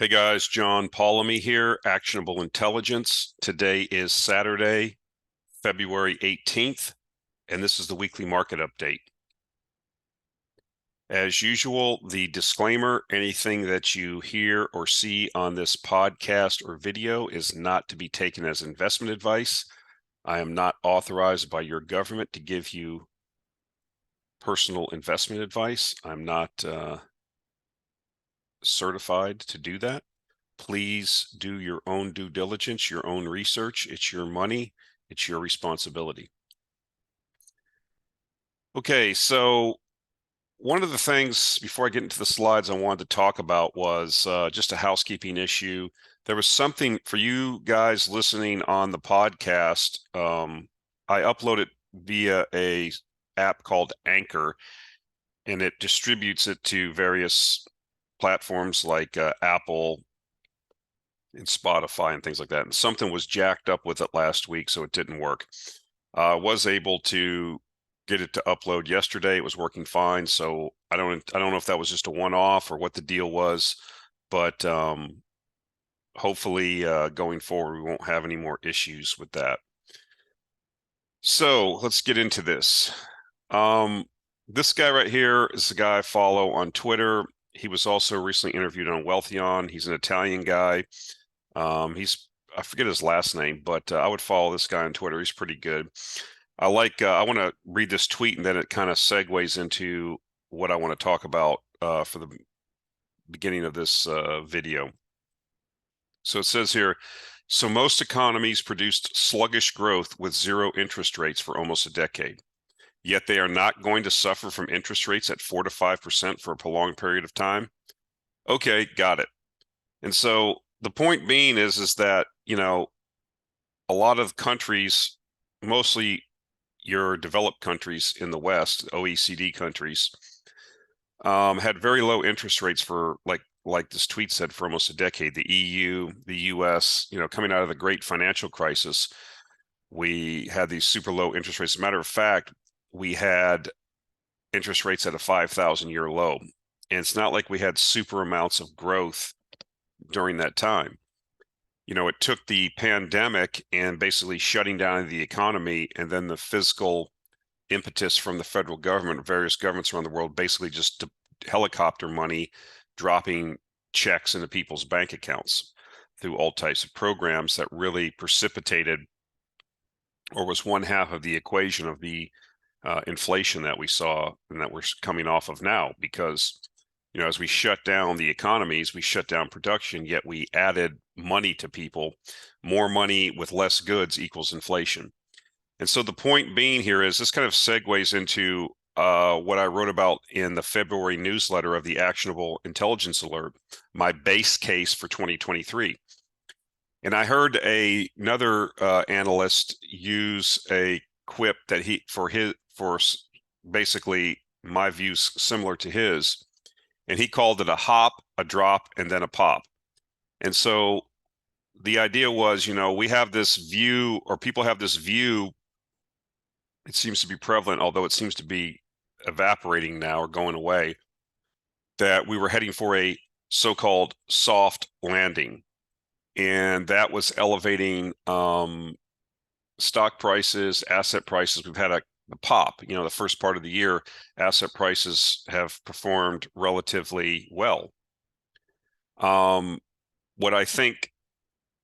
Hey guys, John Paulamy here, Actionable Intelligence. Today is Saturday, February 18th, and this is the weekly market update. As usual, the disclaimer, anything that you hear or see on this podcast or video is not to be taken as investment advice. I am not authorized by your government to give you personal investment advice. I'm not certified to do that. Please do your own due diligence, your own research. It's your money. It's your responsibility. Okay, so one of the things before I get into the slides I wanted to talk about was just a housekeeping issue. There was something for you guys listening on the podcast. I uploaded via a app called Anchor, and it distributes it to various platforms like Apple and Spotify and things like that. And something was jacked up with it last week, so it didn't work. Was able to get it to upload yesterday. It was working fine. So I don't know if that was just a one-off or what the deal was, but hopefully going forward, we won't have any more issues with that. So let's get into this. This guy right here is the guy I follow on Twitter. He was also recently interviewed on Wealthion. He's an Italian guy. I forget his last name, but I would follow this guy on Twitter. He's pretty good. I want to read this tweet, and then it kind of segues into what I want to talk about for the beginning of this video. So it says here, so most economies produced sluggish growth with zero interest rates for almost a decade. Yet they are not going to suffer from interest rates at 4 to 5% for a prolonged period of time. Okay, got it. And so the point being is that, a lot of countries, mostly your developed countries in the West, OECD countries, had very low interest rates for like this tweet said, for almost a decade. The EU, the US, coming out of the great financial crisis, we had these super low interest rates. As a matter of fact, we had interest rates at a 5,000-year low. And it's not like we had super amounts of growth during that time. It took the pandemic and basically shutting down the economy, and then the fiscal impetus from the federal government, various governments around the world, basically just to helicopter money, dropping checks into people's bank accounts through all types of programs that really precipitated, or was one half of the equation of the inflation that we saw and that we're coming off of now. Because as we shut down the economies, we shut down production, yet we added money to people. More money with less goods equals inflation. And so the point being here is this kind of segues into what I wrote about in the February newsletter of the Actionable Intelligence Alert, my base case for 2023. And I heard another analyst use a quip that for basically my views similar to his, and he called it a hop, a drop, and then a pop. And so the idea was, we have this view, or people have this view, it seems to be prevalent, although it seems to be evaporating now or going away, that we were heading for a so-called soft landing. And that was elevating stock prices, asset prices. We've had a pop. The first part of the year, asset prices have performed relatively well. What I think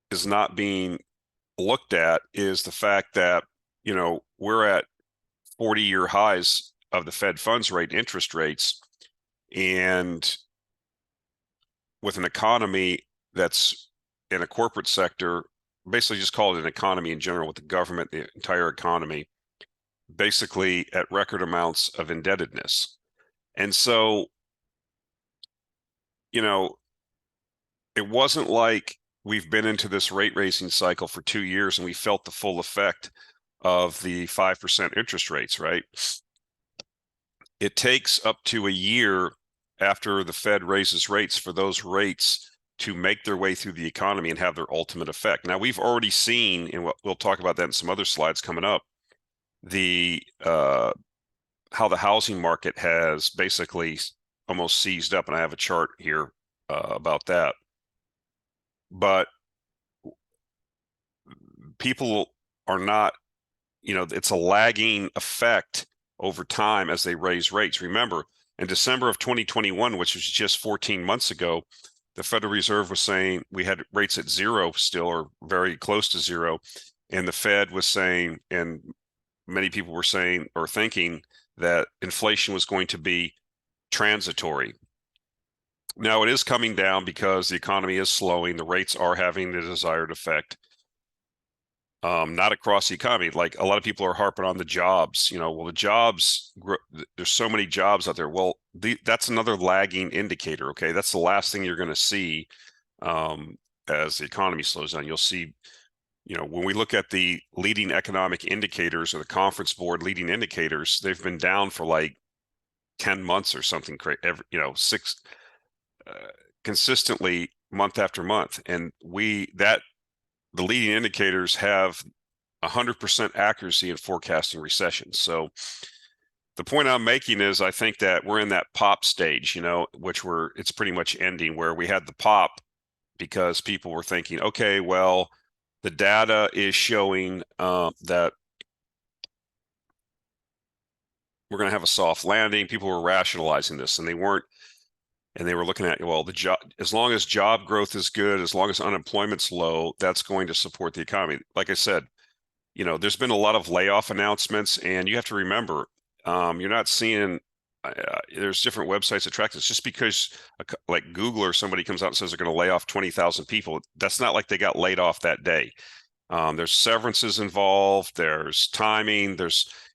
is not being looked at is the fact that, we're at 40-year highs of the Fed funds rate interest rates, and with an economy that's in a corporate sector, basically just call it an economy in general, with the government, the entire economy, basically at record amounts of indebtedness. And so, it wasn't like we've been into this rate raising cycle for 2 years and we felt the full effect of the 5% interest rates, right? It takes up to a year after the Fed raises rates for those rates to make their way through the economy and have their ultimate effect. Now, we've already seen, and we'll talk about that in some other slides coming up, how the housing market has basically almost seized up, and I have a chart here about that. but people are not, it's a lagging effect over time as they raise rates. Remember, in December of 2021, which was just 14 months ago, the Federal Reserve was saying we had rates at zero still, or very close to zero. And the Fed was saying, and many people were saying or thinking that inflation was going to be transitory. Now it is coming down because the economy is slowing. The rates are having the desired effect. Not across the economy. Like a lot of people are harping on the jobs, well, the jobs, there's so many jobs out there. Well, that's another lagging indicator. Okay. That's the last thing you're going to see as the economy slows down. You'll see, when we look at the leading economic indicators or the Conference Board leading indicators, they've been down for like 10 months or something crazy, six consistently month after month. And the leading indicators have 100% accuracy in forecasting recession. So the point I'm making is I think that we're in that pop stage, which it's pretty much ending, where we had the pop because people were thinking, okay, well, the data is showing that we're going to have a soft landing. People were rationalizing this, and they weren't. And they were looking at, well, as long as job growth is good, as long as unemployment's low, that's going to support the economy. Like I said, there's been a lot of layoff announcements, and you have to remember, you're not seeing, there's different websites that track this. Just because like Google or somebody comes out and says they're going to lay off 20,000 people, that's not like they got laid off that day. There's severances involved, there's timing,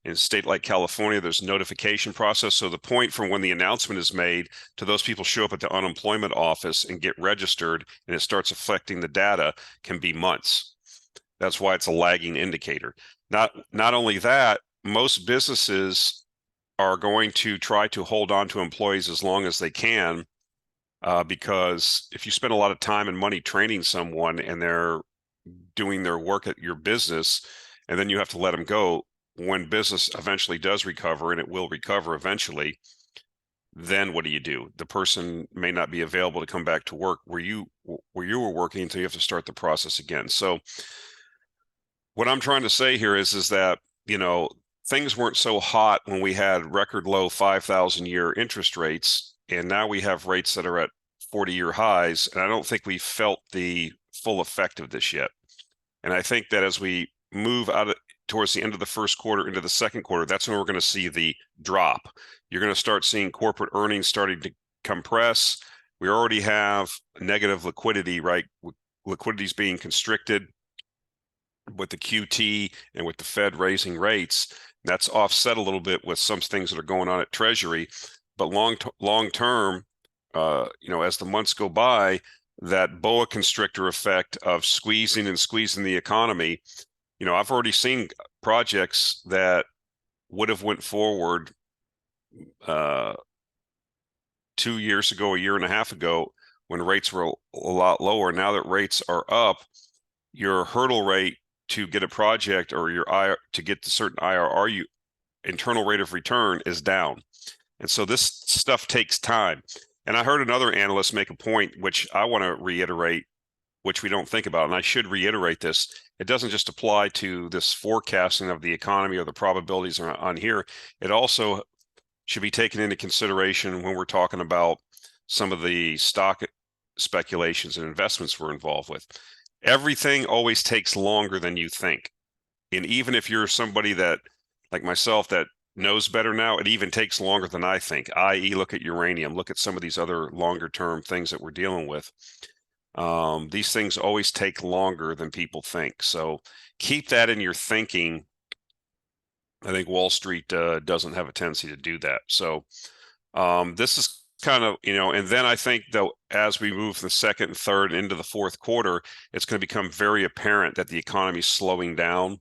in a state like California, there's notification process. So the point from when the announcement is made to those people show up at the unemployment office and get registered and it starts affecting the data can be months. That's why it's a lagging indicator. Not only that, most businesses are going to try to hold on to employees as long as they can, because if you spend a lot of time and money training someone and they're doing their work at your business, and then you have to let them go, when business eventually does recover, and it will recover eventually, then what do? The person may not be available to come back to work where you were working, until you have to start the process again. So what I'm trying to say here is that, things weren't so hot when we had record low 5,000-year interest rates, and now we have rates that are at 40-year highs, and I don't think we felt the full effect of this yet. And I think that as we move towards the end of the first quarter into the second quarter, that's when we're going to see the drop. You're going to start seeing corporate earnings starting to compress. We already have negative liquidity, right? Liquidity is being constricted with the QT and with the Fed raising rates. That's offset a little bit with some things that are going on at Treasury. But long term, as the months go by, that boa constrictor effect of squeezing the economy, I've already seen projects that would have went forward 2 years ago, a year and a half ago, when rates were a lot lower. Now that rates are up, your hurdle rate to get a project, or to get the certain IRR, internal rate of return, is down. And so this stuff takes time. And I heard another analyst make a point, which I want to reiterate, which we don't think about, and I should reiterate this. It doesn't just apply to this forecasting of the economy or the probabilities on here. It also should be taken into consideration when we're talking about some of the stock speculations and investments we're involved with. Everything always takes longer than you think. And even if you're somebody that, like myself, that knows better now, it even takes longer than I think, i.e. look at uranium, look at some of these other longer term things that we're dealing with. These things always take longer than people think. So keep that in your thinking. I think Wall Street doesn't have a tendency to do that. So this is kind of, and then I think, though, as we move the second and third into the fourth quarter, it's going to become very apparent that the economy is slowing down.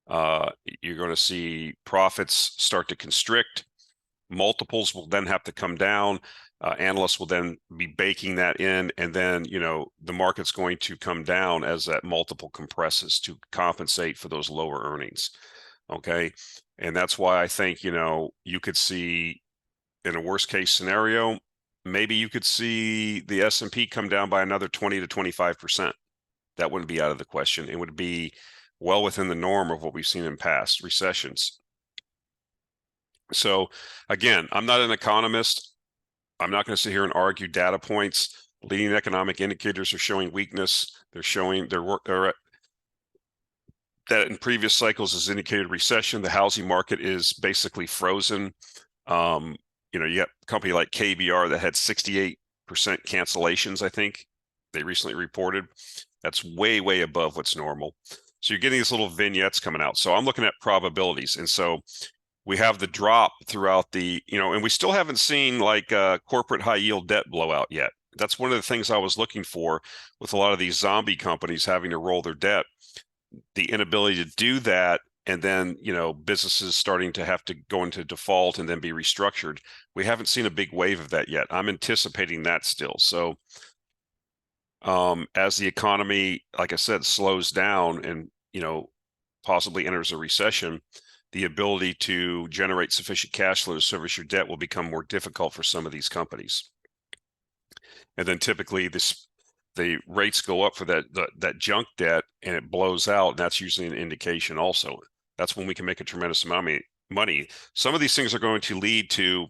You're going to see profits start to constrict. Multiples will then have to come down. Analysts will then be baking that in, and then the market's going to come down as that multiple compresses to compensate for those lower earnings. Okay, and that's why I think you could see, in a worst case scenario, maybe you could see the S&P come down by another 20 to 25%. That wouldn't be out of the question. It would be well within the norm of what we've seen in past recessions. So again, I'm not an economist. I'm not going to sit here and argue data points. Leading economic indicators are showing weakness. They're showing that in previous cycles has indicated recession. The housing market is basically frozen. You got a company like KBR that had 68% cancellations, I think they recently reported. That's way, way above what's normal. So you're getting these little vignettes coming out. So I'm looking at probabilities. And so we have the drop throughout and we still haven't seen like corporate high yield debt blowout yet. That's one of the things I was looking for with a lot of these zombie companies having to roll their debt, the inability to do that. And then, businesses starting to have to go into default and then be restructured. We haven't seen a big wave of that yet. I'm anticipating that still. So as the economy, like I said, slows down and, possibly enters a recession, the ability to generate sufficient cash flow to service your debt will become more difficult for some of these companies. And then typically the rates go up for that junk debt and it blows out. And that's usually an indication also. That's when we can make a tremendous amount of money. Some of these things are going to lead to,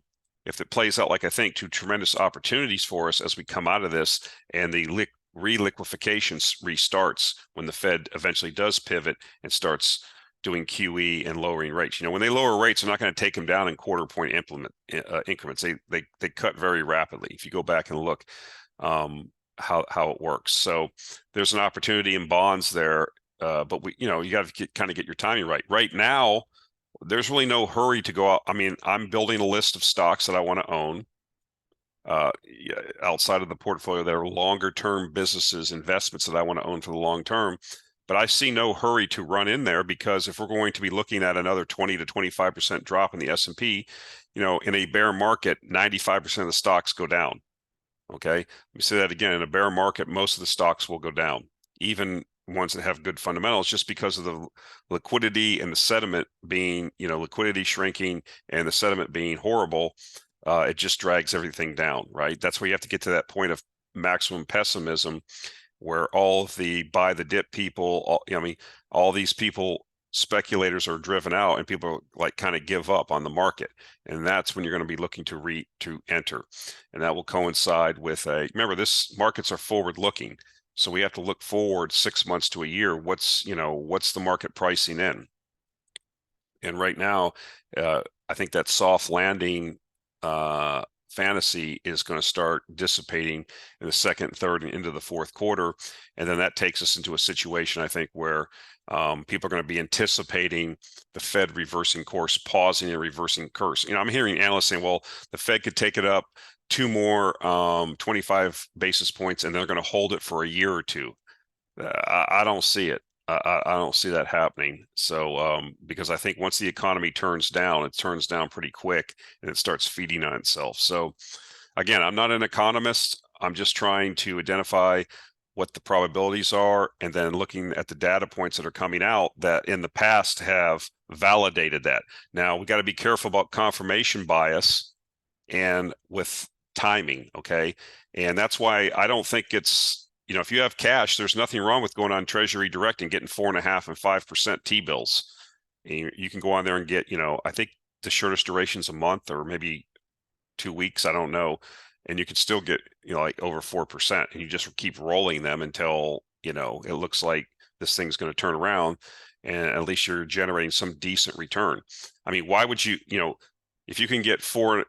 if it plays out like I think, to tremendous opportunities for us as we come out of this and the reliquefaction restarts when the Fed eventually does pivot and starts doing QE and lowering rates. When they lower rates, they're not going to take them down in quarter point increments. They cut very rapidly. If you go back and look how it works. So there's an opportunity in bonds there, but you got to kind of get your timing right. Right now, there's really no hurry to go out. I mean, I'm building a list of stocks that I want to own outside of the portfolio that are longer term businesses, investments that I want to own for the long term. But I see no hurry to run in there, because if we're going to be looking at another 20 to 25% drop in the S&P, in a bear market, 95% of the stocks go down. Okay. Let me say that again. In a bear market, most of the stocks will go down, even ones that have good fundamentals, just because of the liquidity and the sentiment being, liquidity shrinking and the sentiment being horrible. It just drags everything down, right? That's where you have to get to that point of maximum pessimism, where all of the buy the dip people, all these people, speculators, are driven out and people like kind of give up on the market. And that's when you're going to be looking to enter. And that will coincide with remember, this markets are forward looking. So we have to look forward 6 months to a year. What's the market pricing in? And right now, I think that soft landing fantasy is going to start dissipating in the second, third, and into the fourth quarter. And then that takes us into a situation, I think, where people are going to be anticipating the Fed reversing course, pausing and reversing course. I'm hearing analysts saying, well, the Fed could take it up 2 more 25 basis points and they're going to hold it for a year or two. I don't see it. I don't see that happening. So because I think once the economy turns down, it turns down pretty quick and it starts feeding on itself. So again, I'm not an economist. I'm just trying to identify what the probabilities are, and then looking at the data points that are coming out that in the past have validated that. Now we got to be careful about confirmation bias and with timing. Okay. And that's why I don't think it's, if you have cash, there's nothing wrong with going on Treasury Direct and getting 4.5% and 5% T-bills. And you can go on there and get, I think the shortest duration's a month or maybe 2 weeks. I don't know. And you can still get, like over 4%, and you just keep rolling them until, it looks like this thing's going to turn around, and at least you're generating some decent return. I mean, why would you, if you can get four,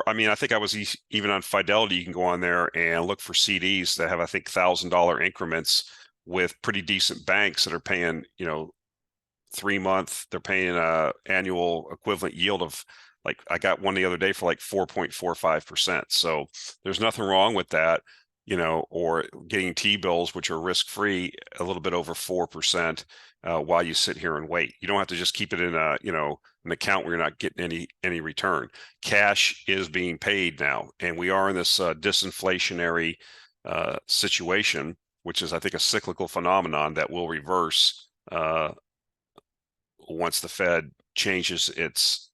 I mean, I think I was even on Fidelity. You can go on there and look for CDs that have, I think, $1,000 increments with pretty decent banks that are paying, 3-month. They're paying a annual equivalent yield of, like, I got one the other day for like 4.45%. So there's nothing wrong with that, or getting T-bills, which are risk-free, a little bit over 4%, while you sit here and wait. You don't have to just keep it in an account where you're not getting any return. Cash is being paid now, and we are in this disinflationary situation, which is, I think, a cyclical phenomenon that will reverse once the Fed changes its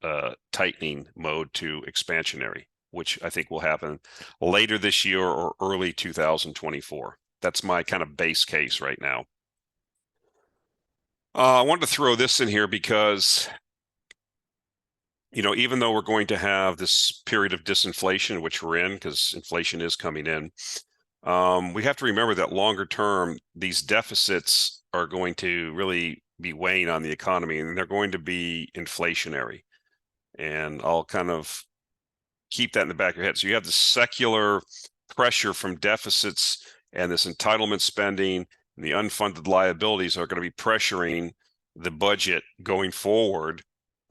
tightening mode to expansionary. which I think will happen later this year or early 2024. That's my kind of base case right now. I wanted to throw this in here because, even though we're going to have this period of disinflation, which we're in because inflation is coming in, we have to remember that longer term, these deficits are going to really be weighing on the economy, and they're going to be inflationary. And I'll kind of keep that in the back of your head. So you have the secular pressure from deficits and this entitlement spending and the unfunded liabilities are going to be pressuring the budget going forward.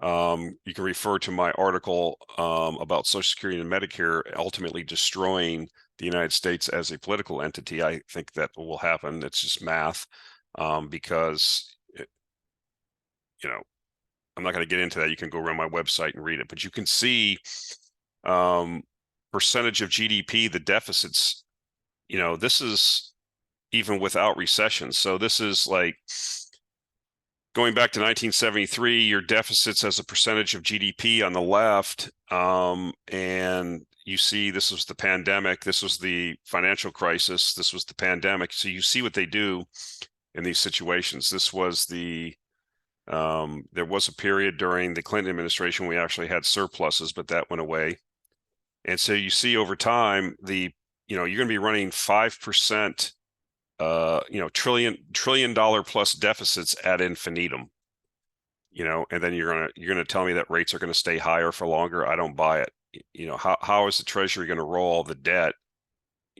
You can refer to my article about Social Security and Medicare ultimately destroying the United States as a political entity. I think that will happen. It's just math, because I'm not going to get into that. You can go around my website and read it, but you can see percentage of GDP, the deficits. This is even without recession. So this is like going back to 1973, your deficits as a percentage of GDP on the left, and you see this was the pandemic, this was the financial crisis, this was the pandemic. So you see what they do in these situations. This was there was a period during the Clinton administration we actually had surpluses, but that went away. And so you see over time, you're going to be running 5%, trillion dollar plus deficits ad infinitum, and then you're going to tell me that rates are going to stay higher for longer. I don't buy it. How is the Treasury going to roll all the debt,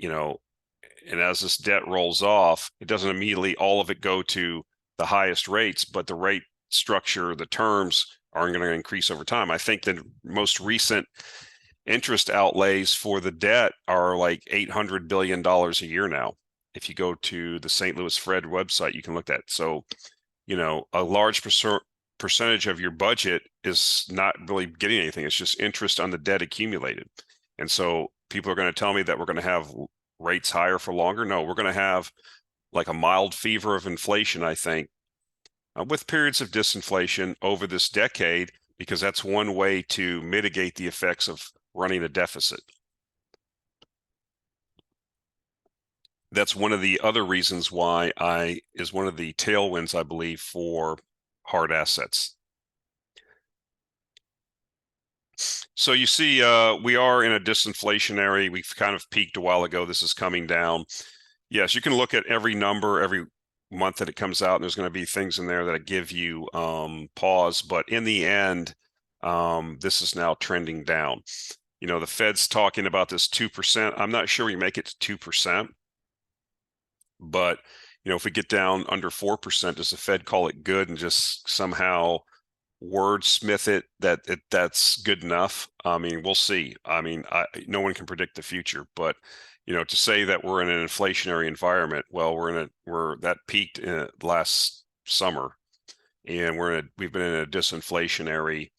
and as this debt rolls off, it doesn't immediately all of it go to the highest rates, but the rate structure, the terms aren't going to increase over time. I think the most recent interest outlays for the debt are like $800 billion a year now. If you go to the St. Louis Fed website, you can look at it. So, a large percentage of your budget is not really getting anything. It's just interest on the debt accumulated. And so people are going to tell me that we're going to have rates higher for longer. No, we're going to have like a mild fever of inflation, I think, with periods of disinflation over this decade, because that's one way to mitigate the effects of running a deficit. That's one of the other reasons why is one of the tailwinds, I believe, for hard assets. So you see, we are in a disinflationary. We've kind of peaked a while ago. This is coming down. Yes, you can look at every number every month that it comes out, and there's going to be things in there that give you pause. But in the end, this is now trending down. The Fed's talking about this 2%. I'm not sure we make it to 2%, but if we get down under 4%, does the Fed call it good and just somehow wordsmith it that's good enough? I mean, we'll see. I mean, no one can predict the future, but to say that we're in an inflationary environment, well, that peaked last summer, and we've been in a disinflationary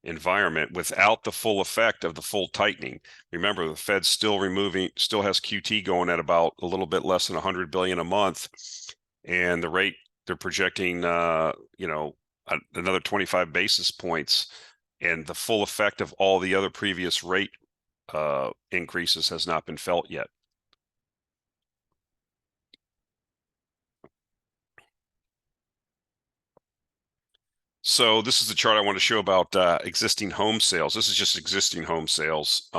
environment without the full effect of the full tightening. Remember, the Fed's still has QT going at about a little bit less than 100 billion a month, and the rate they're projecting, another 25 basis points, and the full effect of all the other previous rate increases has not been felt yet. So this is the chart I want to show about existing home sales. This is just existing home sales.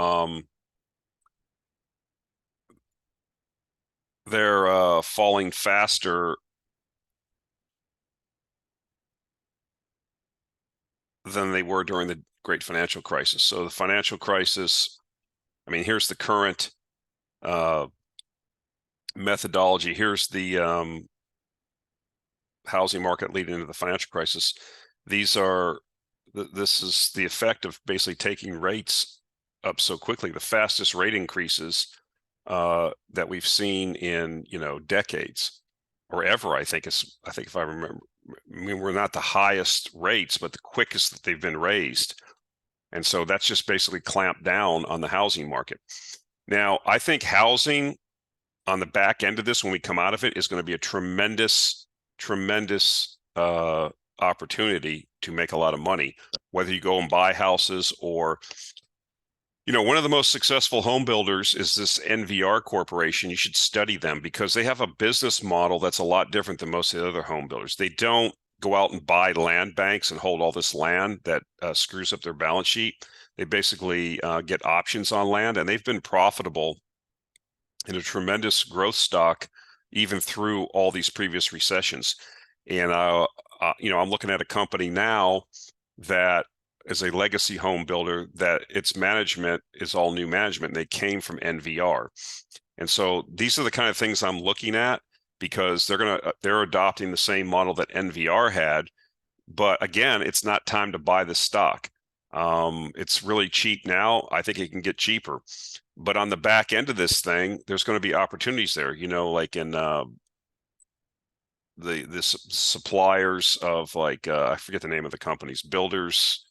They're falling faster than they were during the Great Financial Crisis. So the financial crisis, I mean, here's the current methodology. Here's the housing market leading into the financial crisis. This is the effect of basically taking rates up so quickly. The fastest rate increases that we've seen in decades or ever. I think if I remember, I mean, we're not the highest rates, but the quickest that they've been raised. And so that's just basically clamped down on the housing market. Now, I think housing on the back end of this, when we come out of it, is going to be a tremendous opportunity to make a lot of money, whether you go and buy houses or One of the most successful home builders is this NVR Corporation. You should study them because they have a business model that's a lot different than most of the other home builders. They don't go out and buy land banks and hold all this land that screws up their balance sheet. They basically get options on land, and they've been profitable in a tremendous growth stock even through all these previous recessions. And I'm looking at a company now that is a legacy home builder that its management is all new management. They came from NVR. And so these are the kind of things I'm looking at because they're adopting the same model that NVR had. But again, it's not time to buy the stock. It's really cheap now. I think it can get cheaper. But on the back end of this thing, there's going to be opportunities there, like in the suppliers of I forget the name of the companies, Builders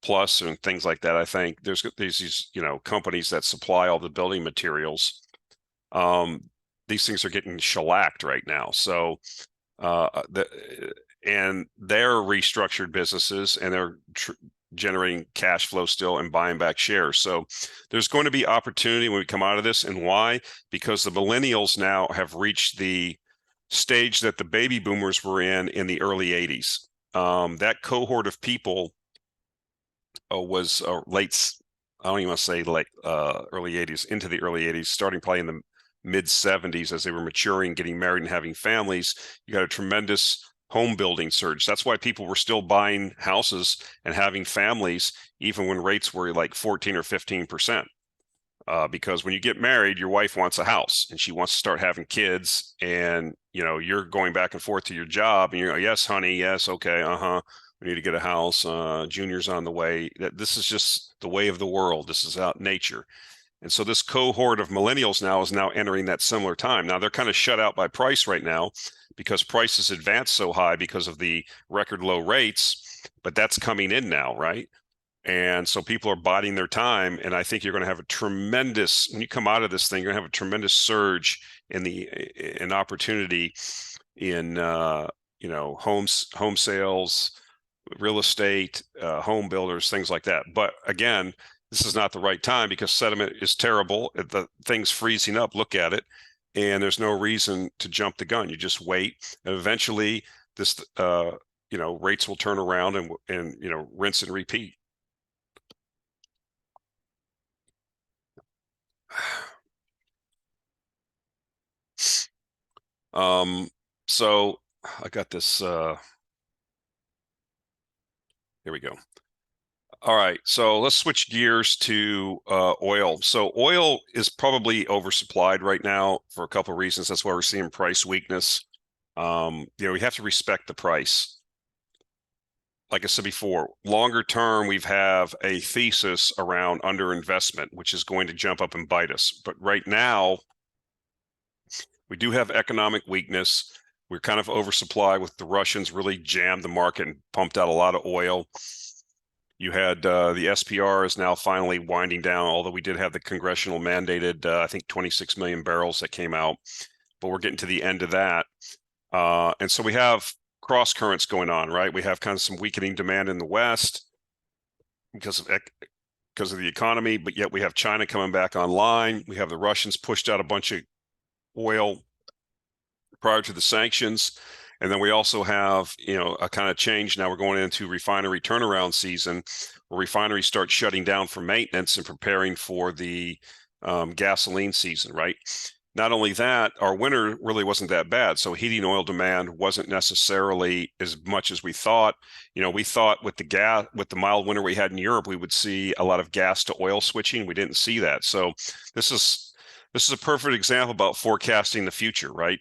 Plus and things like that. I think there's these companies that supply all the building materials. These things are getting shellacked right now. So and they're restructured businesses and they're generating cash flow still and buying back shares. So there's going to be opportunity when we come out of this. And why? Because the millennials now have reached the stage that the baby boomers were in the early 80s. That cohort of people was late, I don't even want to say like early 80s, into the early 80s, starting probably in the mid 70s as they were maturing, getting married and having families. You got a tremendous home building surge. That's why people were still buying houses and having families, even when rates were like 14 or 15%. Because when you get married, your wife wants a house and she wants to start having kids, and you're going back and forth to your job, and you're yes, honey, yes, okay, we need to get a house. Junior's on the way. This is just the way of the world. This is out nature. And so this cohort of millennials now is now entering that similar time. Now they're kind of shut out by price right now because prices advanced so high because of the record low rates, but that's coming in now, right? And so people are biding their time. And I think you're going to have a tremendous, when you come out of this thing, you're going to have a tremendous surge in opportunity in, home sales, real estate, home builders, things like that. But again, this is not the right time because sentiment is terrible. The thing's freezing up. Look at it. And there's no reason to jump the gun. You just wait. And eventually this, rates will turn around and rinse and repeat. So I got this, here we go. All right, so let's switch gears to oil. So oil is probably oversupplied right now for a couple of reasons. That's why we're seeing price weakness. We have to respect the price. Like I said before, longer term, we have a thesis around underinvestment, which is going to jump up and bite us. But right now, we do have economic weakness. We're kind of oversupplied with the Russians really jammed the market and pumped out a lot of oil. You had the SPR is now finally winding down, although we did have the congressional mandated, I think 26 million barrels that came out, but we're getting to the end of that. And so we have cross currents going on, right? We have kind of some weakening demand in the West because of the economy, but yet we have China coming back online. We have the Russians pushed out a bunch of oil prior to the sanctions. And then we also have, a kind of change. Now we're going into refinery turnaround season where refineries start shutting down for maintenance and preparing for the gasoline season, right? Not only that, our winter really wasn't that bad. So heating oil demand wasn't necessarily as much as we thought. We thought with the mild winter we had in Europe, we would see a lot of gas to oil switching. We didn't see that. So this is a perfect example about forecasting the future, right?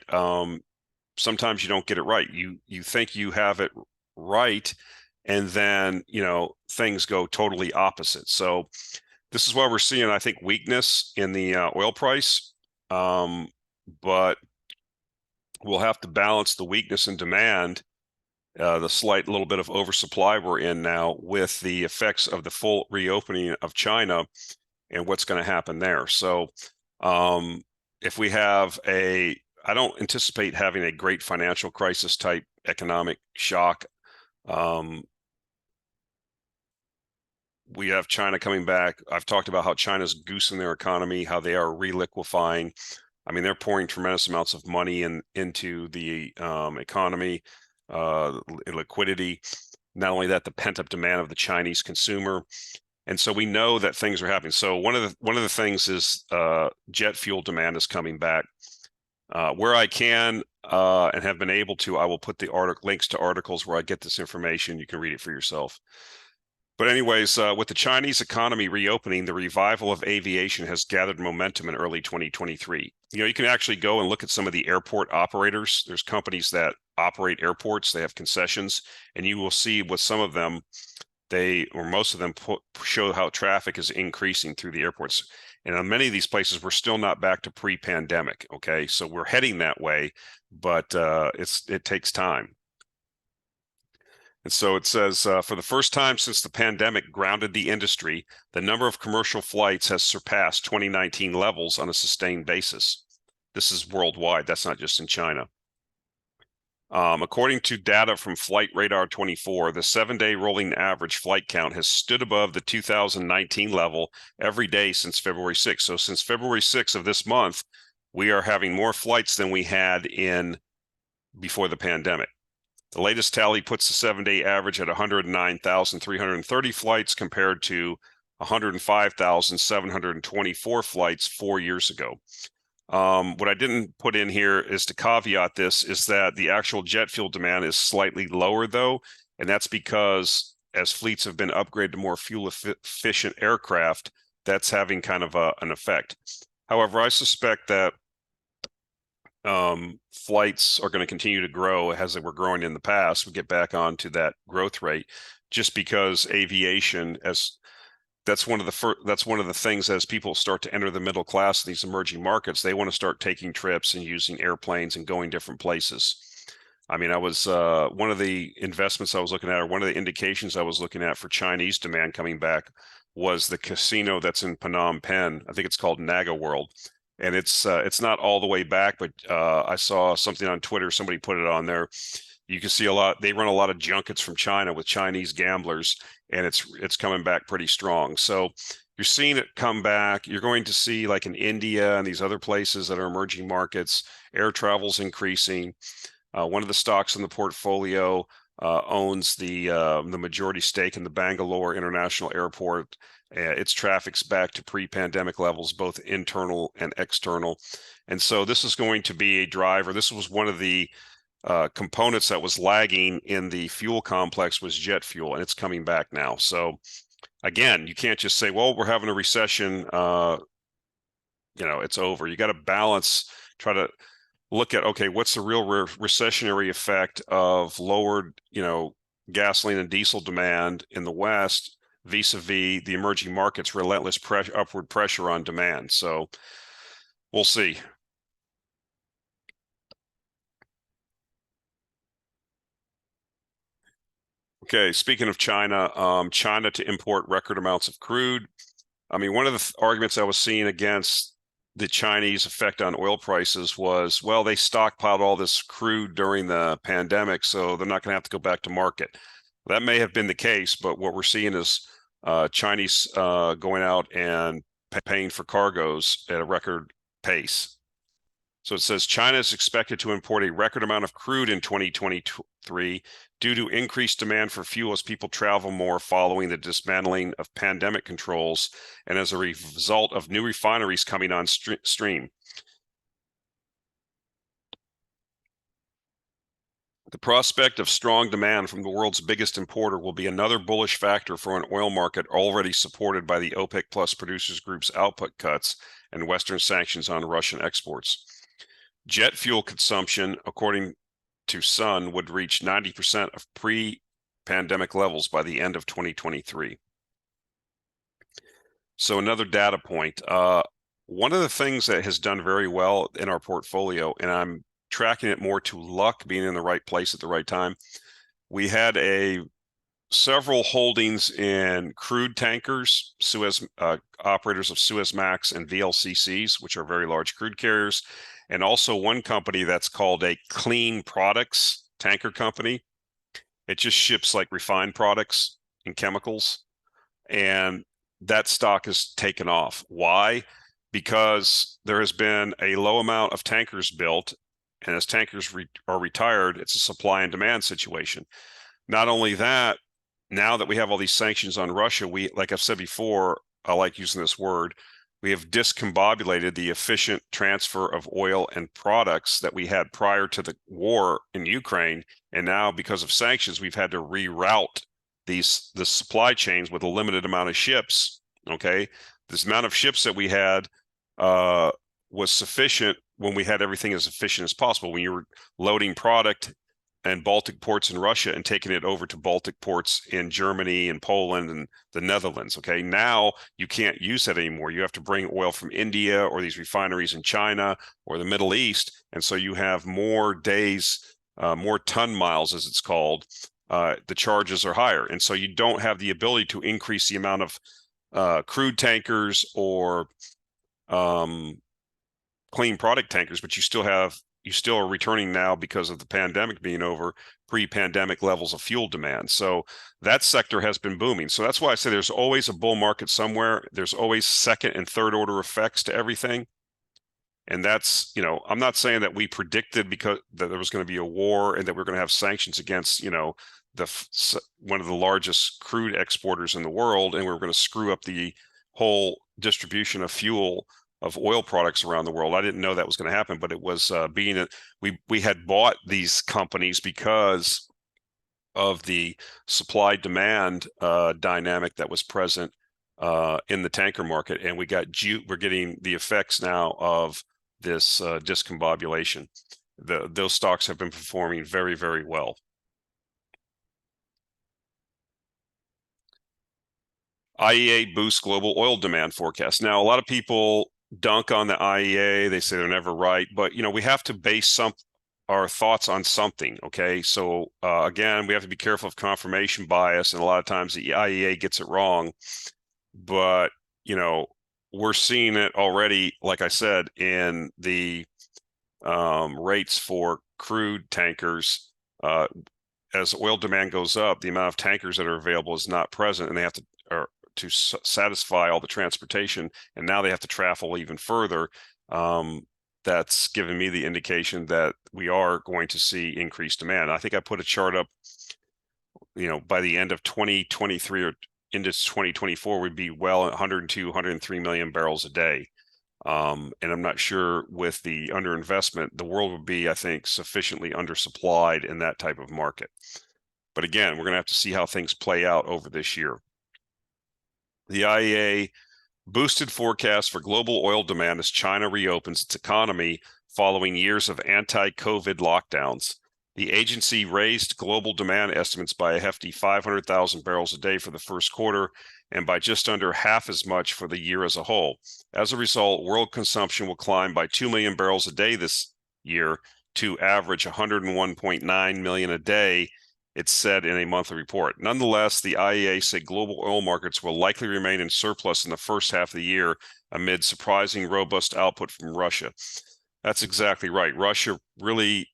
Sometimes you don't get it right. You think you have it right, and then things go totally opposite. So this is why we're seeing, I think, weakness in the oil price. But we'll have to balance the weakness in demand, the slight little bit of oversupply we're in now, with the effects of the full reopening of China and what's going to happen there. So if we have I don't anticipate having a great financial crisis type economic shock. we have China coming back. I've talked about how China's goosing their economy, how they are reliquefying. I mean, they're pouring tremendous amounts of money into the economy, liquidity. Not only that, the pent-up demand of the Chinese consumer, and so we know that things are happening. So one of the things is jet fuel demand is coming back. Where I can and have been able to, I will put the links to articles where I get this information. You can read it for yourself. But anyways, with the Chinese economy reopening, the revival of aviation has gathered momentum in early 2023. You can actually go and look at some of the airport operators. There's companies that operate airports. They have concessions, and you will see with some of them, most of them show how traffic is increasing through the airports. And on many of these places, we're still not back to pre-pandemic. Okay, so we're heading that way, but it takes time. And so it says, for the first time since the pandemic grounded the industry, the number of commercial flights has surpassed 2019 levels on a sustained basis. This is worldwide. That's not just in China. According to data from Flight Radar 24, the 7-day rolling average flight count has stood above the 2019 level every day since February 6th. So since February 6th of this month, we are having more flights than we had before the pandemic. The latest tally puts the 7-day average at 109,330 flights compared to 105,724 flights 4 years ago. What I didn't put in here is to caveat this is that the actual jet fuel demand is slightly lower though, and that's because as fleets have been upgraded to more fuel efficient aircraft, that's having kind of an effect. However, I suspect that flights are going to continue to grow as they were growing in the past. We get back onto that growth rate just because aviation, that's one of the things as people start to enter the middle class in these emerging markets, they want to start taking trips and using airplanes and going different places. I mean, I was one of the investments I was looking at, or one of the indications I was looking at for Chinese demand coming back was the casino that's in Phnom Penh. I think it's called Naga World. And it's not all the way back, but I saw something on Twitter. Somebody put it on there. You can see they run a lot of junkets from China with Chinese gamblers, and it's coming back pretty strong. So you're seeing it come back. You're going to see, like in India and these other places that are emerging markets, air travel's increasing. One of the stocks in the portfolio owns the majority stake in the Bangalore International Airport. Its traffic's back to pre-pandemic levels, both internal and external. And so this is going to be a driver. This was one of the components that was lagging in the fuel complex was jet fuel, and it's coming back now. So again, you can't just say, well, we're having a recession, it's over. You got to balance, try to look at, okay, what's the real recessionary effect of lowered, gasoline and diesel demand in the West vis-a-vis the emerging markets' relentless upward pressure on demand. So we'll see. Okay, speaking of China, China to import record amounts of crude. I mean, one of the arguments I was seeing against the Chinese effect on oil prices was, well, they stockpiled all this crude during the pandemic, so they're not going to have to go back to market. That may have been the case, but what we're seeing is Chinese going out and paying for cargoes at a record pace. So it says China is expected to import a record amount of crude in 2023 due to increased demand for fuel as people travel more following the dismantling of pandemic controls and as a result of new refineries coming on stream. The prospect of strong demand from the world's biggest importer will be another bullish factor for an oil market already supported by the OPEC Plus Producers Group's output cuts and Western sanctions on Russian exports. Jet fuel consumption, according to Sun, would reach 90% of pre-pandemic levels by the end of 2023. So another data point. One of the things that has done very well in our portfolio, and I'm tracking it more to luck, being in the right place at the right time, we had several holdings in crude tankers, operators of Suezmax and VLCCs, which are very large crude carriers, and also one company that's called a clean products tanker company. It just ships like refined products and chemicals. and that stock has taken off. Why? Because there has been a low amount of tankers built, and as tankers are retired, it's a supply and demand situation. Not only that, now that we have all these sanctions on Russia, we, like I've said before, I like using this word, we have discombobulated the efficient transfer of oil and products that we had prior to the war in Ukraine. And now, because of sanctions, we've had to reroute the supply chains with a limited amount of ships. Okay, this amount of ships that we had was sufficient when we had everything as efficient as possible. When you were loading product and Baltic ports in Russia and taking it over to Baltic ports in Germany and Poland and the Netherlands. Okay, now you can't use that anymore. You have to bring oil from India or these refineries in China or the Middle East, and so you have more days, more ton miles, as it's called. The charges are higher, and so you don't have the ability to increase the amount of crude tankers or clean product tankers, but you still are returning now because of the pandemic being over, pre-pandemic levels of fuel demand. So that sector has been booming. So that's why I say there's always a bull market somewhere. There's always second and third order effects to everything. And that's, I'm not saying that we predicted because that there was going to be a war and that we're going to have sanctions against, one of the largest crude exporters in the world, and we're going to screw up the whole distribution of fuel of oil products around the world. I didn't know that was going to happen, but it was we had bought these companies because of the supply demand dynamic that was present in the tanker market, and we're getting the effects now of this discombobulation. Those stocks have been performing very, very well. IEA boosts global oil demand forecast. Now, a lot of people dunk on the IEA. They say they're never right, but we have to base our thoughts on something. Okay, so again, we have to be careful of confirmation bias, and a lot of times the IEA gets it wrong. But we're seeing it already, like I said, in the rates for crude tankers. As oil demand goes up, the amount of tankers that are available is not present, and they have to satisfy all the transportation, and now they have to travel even further. That's given me the indication that we are going to see increased demand. I think I put a chart up, by the end of 2023 or into 2024, we'd be well at 102, 103 million barrels a day. And I'm not sure with the underinvestment, the world would be, I think, sufficiently undersupplied in that type of market. But again, we're going to have to see how things play out over this year. The IEA boosted forecast for global oil demand as China reopens its economy following years of anti-COVID lockdowns. The agency raised global demand estimates by a hefty 500,000 barrels a day for the first quarter and by just under half as much for the year as a whole. As a result, world consumption will climb by 2 million barrels a day this year to average 101.9 million a day, it said in a monthly report. Nonetheless, the IEA said global oil markets will likely remain in surplus in the first half of the year amid surprising robust output from Russia. That's exactly right. Russia really,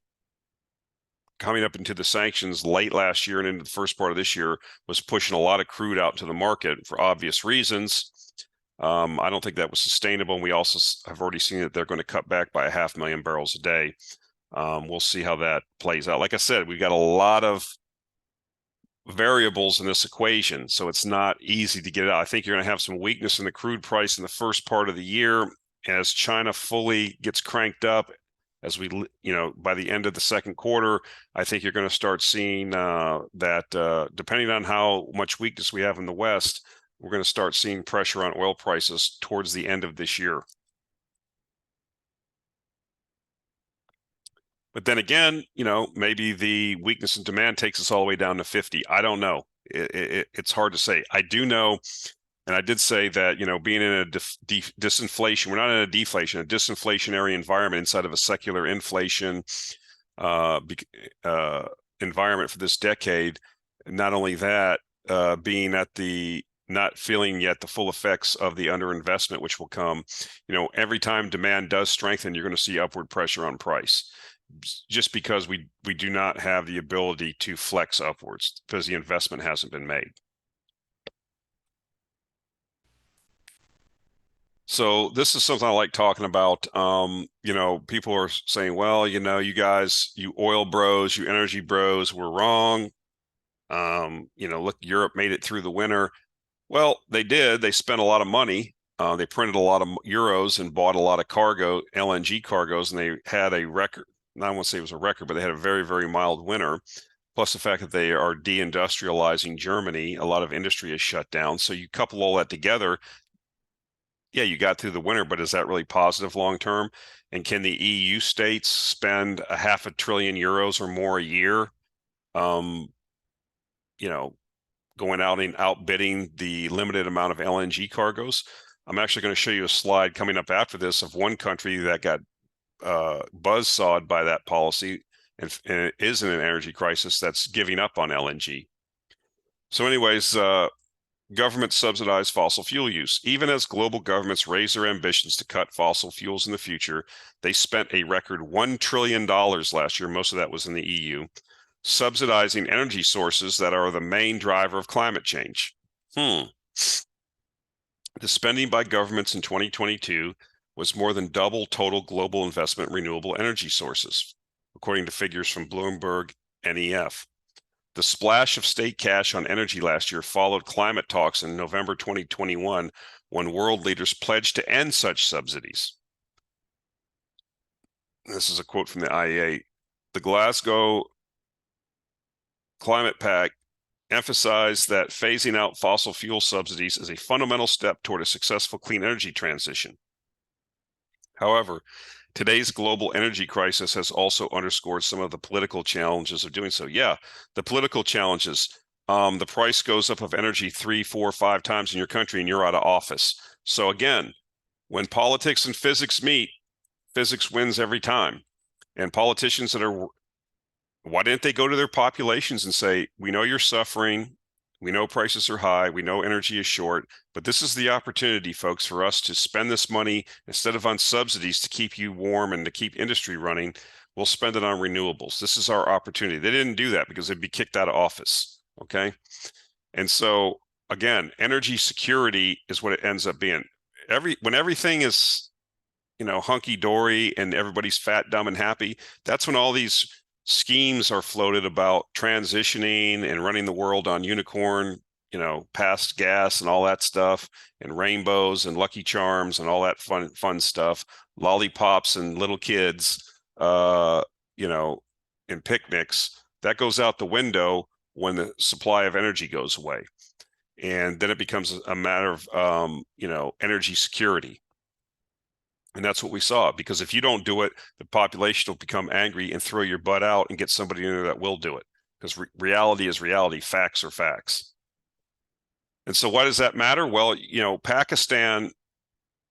coming up into the sanctions late last year and into the first part of this year, was pushing a lot of crude out to the market for obvious reasons. I don't think that was sustainable. And we also have already seen that they're going to cut back by 500,000 barrels a day. We'll see how that plays out. Like I said, we've got a lot of variables in this equation, so it's not easy to get it out. I think you're going to have some weakness in the crude price in the first part of the year as China fully gets cranked up. As we, by the end of the second quarter, I think you're going to start seeing that depending on how much weakness we have in the West, we're going to start seeing pressure on oil prices towards the end of this year. But then again, maybe the weakness in demand takes us all the way down to 50. I don't know. It's hard to say. I do know, and I did say that, being in a disinflation, we're not in a deflation, a disinflationary environment inside of a secular inflation environment for this decade. Not only that, being at not feeling yet the full effects of the underinvestment, which will come, every time demand does strengthen, you're going to see upward pressure on price, just because we do not have the ability to flex upwards because the investment hasn't been made. So this is something I like talking about. People are saying, well, you guys, you oil bros, you energy bros, were wrong. Look, Europe made it through the winter. Well, they did. They spent a lot of money. They printed a lot of euros and bought a lot of cargo, LNG cargoes, and they had a record. I don't want to say it was a record, but they had a very, very mild winter. Plus the fact that they are deindustrializing Germany, a lot of industry is shut down. So you couple all that together, yeah, you got through the winter, but is that really positive long term? And can the EU states spend a €500 billion or more a year, um, you know, going out and outbidding the limited amount of LNG cargoes? I'm actually going to show you a slide coming up after this of one country that got buzzsawed by that policy and it is in an energy crisis that's giving up on LNG. So anyways, government subsidize fossil fuel use. Even as global governments raise their ambitions to cut fossil fuels in the future, they spent a record $1 trillion last year, most of that was in the EU, subsidizing energy sources that are the main driver of climate change. The spending by governments in 2022 was more than double total global investment in renewable energy sources, according to figures from Bloomberg NEF. The splash of state cash on energy last year followed climate talks in November 2021 when world leaders pledged to end such subsidies. This is a quote from the AIA. The Glasgow Climate Pact emphasized that phasing out fossil fuel subsidies is a fundamental step toward a successful clean energy transition. However, today's global energy crisis has also underscored some of the political challenges of doing so. Yeah, the political challenges. The price goes up of energy 3, 4, 5 times in your country and you're out of office. So again, when politics and physics meet, physics wins every time. And politicians why didn't they go to their populations and say, we know you're suffering, we know prices are high, we know energy is short, but this is the opportunity, folks, for us to spend this money instead of on subsidies to keep you warm and to keep industry running. We'll spend it on renewables. This is our opportunity. They didn't do that because they'd be kicked out of office. Okay. And so again, energy security is what it ends up being. When everything is, hunky dory and everybody's fat, dumb, and happy, that's when all these schemes are floated about transitioning and running the world on unicorn, past gas and all that stuff, and rainbows and Lucky Charms and all that fun stuff, lollipops and little kids, and picnics. That goes out the window when the supply of energy goes away. And then it becomes a matter of, energy security. And that's what we saw, because if you don't do it, the population will become angry and throw your butt out and get somebody in there that will do it. Because reality is reality, facts are facts. And so why does that matter? Well, Pakistan,